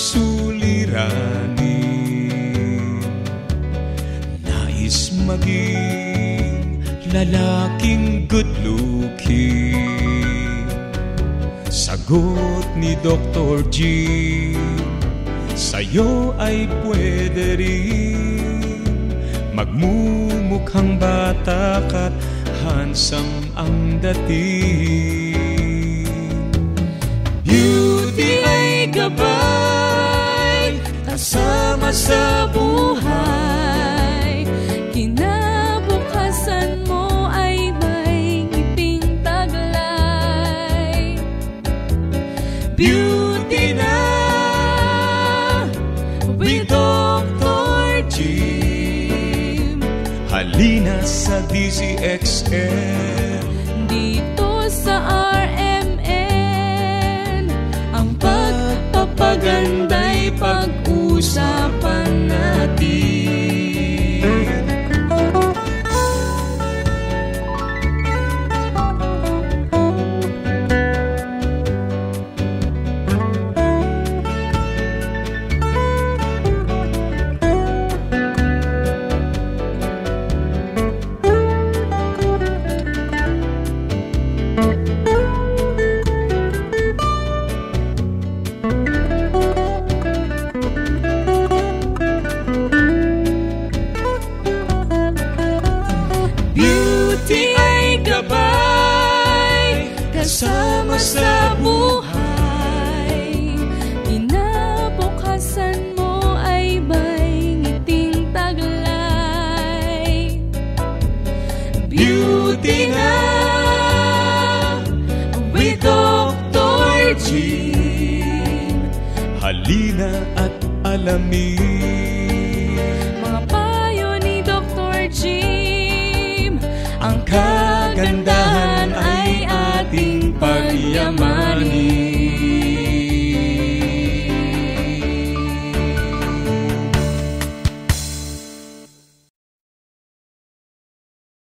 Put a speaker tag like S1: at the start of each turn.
S1: suliranin. Nais maging lalaking good-looking. Sagot ni Dr. Jim, sa'yo ay pwede rin. Magmumukhang bata ka't handsome ang dating. Beauty ay gabay, kasama sa buhay. Kinabukasan mo ay may ngiting taglay. Beauty na with Dr. Jim. Halina sa DZXL, dito sa RMN. Ang pagpapaganda'y pag-usapan natin. Kasama sa buhay, kinabukasan mo ay may ngiting taglay. Beauty na with Dr. Jim. Halina at alamin mga payo ni Dr. Jim. Ang kagandahan ay ating pagyaman.